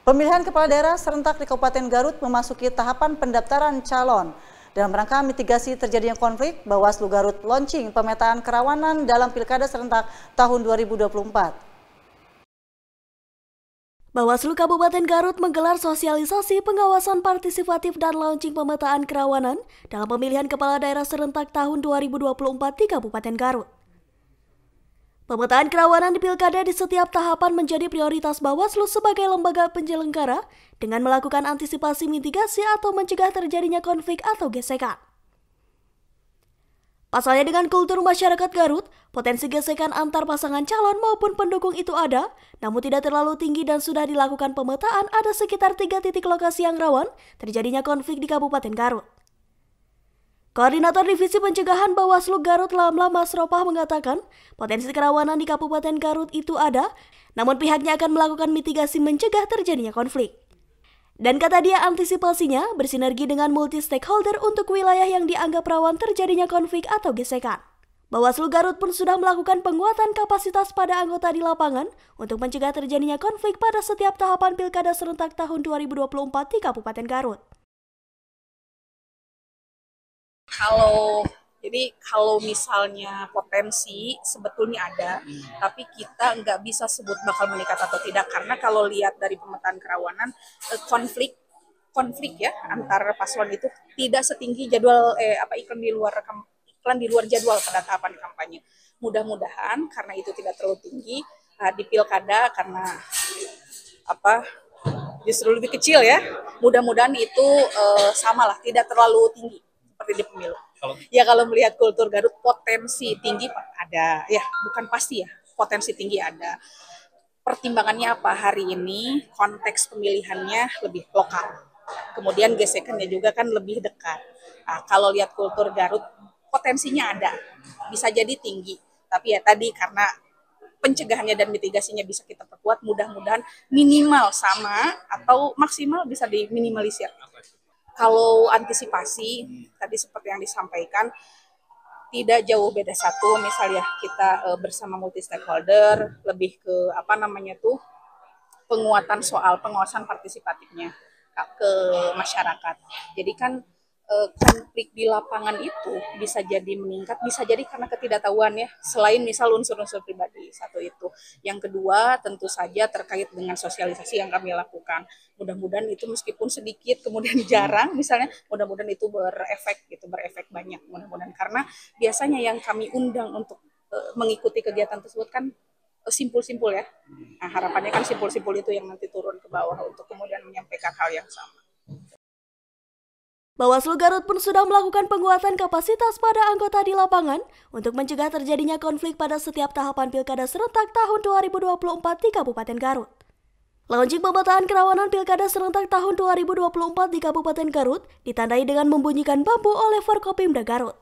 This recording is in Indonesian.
Pemilihan kepala daerah serentak di Kabupaten Garut memasuki tahapan pendaftaran calon. Dalam rangka mitigasi terjadinya konflik, Bawaslu Garut launching pemetaan kerawanan dalam Pilkada serentak tahun 2024. Bawaslu Kabupaten Garut menggelar sosialisasi pengawasan partisipatif dan launching pemetaan kerawanan dalam pemilihan kepala daerah serentak tahun 2024 di Kabupaten Garut. Pemetaan kerawanan di pilkada di setiap tahapan menjadi prioritas Bawaslu sebagai lembaga penyelenggara dengan melakukan antisipasi mitigasi atau mencegah terjadinya konflik atau gesekan. Pasalnya dengan kultur masyarakat Garut, potensi gesekan antar pasangan calon maupun pendukung itu ada, namun tidak terlalu tinggi dan sudah dilakukan pemetaan ada sekitar 3 titik lokasi yang rawan terjadinya konflik di Kabupaten Garut. Koordinator Divisi Pencegahan Bawaslu Garut Lamla Mas Ropah mengatakan, potensi kerawanan di Kabupaten Garut itu ada, namun pihaknya akan melakukan mitigasi mencegah terjadinya konflik. Dan kata dia antisipasinya bersinergi dengan multi-stakeholder untuk wilayah yang dianggap rawan terjadinya konflik atau gesekan. Bawaslu Garut pun sudah melakukan penguatan kapasitas pada anggota di lapangan untuk mencegah terjadinya konflik pada setiap tahapan Pilkada serentak tahun 2024 di Kabupaten Garut. Kalau misalnya potensi sebetulnya ada, tapi kita nggak bisa sebut bakal meningkat atau tidak karena kalau lihat dari pemetaan kerawanan konflik ya antar paslon itu tidak setinggi jadwal iklan di luar jadwal pada tahapan kampanye. Mudah-mudahan karena itu tidak terlalu tinggi di pilkada karena justru lebih kecil ya. Mudah-mudahan itu samalah tidak terlalu tinggi seperti di pemilu. Kalau melihat kultur Garut potensi tinggi ada, ya bukan pasti ya, potensi tinggi ada. Pertimbangannya apa hari ini? Konteks pemilihannya lebih lokal. Kemudian gesekannya juga kan lebih dekat. Nah, kalau lihat kultur Garut potensinya ada, bisa jadi tinggi. Tapi ya tadi karena pencegahannya dan mitigasinya bisa kita perkuat, mudah-mudahan minimal sama atau maksimal bisa diminimalisir. Kalau antisipasi, tadi seperti yang disampaikan, tidak jauh beda satu, misalnya kita bersama multi stakeholder, lebih ke penguatan soal pengawasan partisipatifnya ke masyarakat. Jadi kan konflik di lapangan itu bisa jadi meningkat, bisa jadi karena ketidaktahuan ya, selain misal unsur-unsur pribadi, satu itu. Yang kedua tentu saja terkait dengan sosialisasi yang kami lakukan. Mudah-mudahan itu meskipun sedikit kemudian jarang misalnya, mudah-mudahan itu berefek banyak mudah-mudahan karena biasanya yang kami undang untuk mengikuti kegiatan tersebut kan simpul-simpul ya. Nah, harapannya kan simpul-simpul itu yang nanti turun ke bawah untuk kemudian menyampaikan hal yang sama. Bawaslu Garut pun sudah melakukan penguatan kapasitas pada anggota di lapangan untuk mencegah terjadinya konflik pada setiap tahapan Pilkada serentak tahun 2024 di Kabupaten Garut. Launching pemetaan kerawanan Pilkada serentak tahun 2024 di Kabupaten Garut ditandai dengan membunyikan bambu oleh Forkopimda Garut.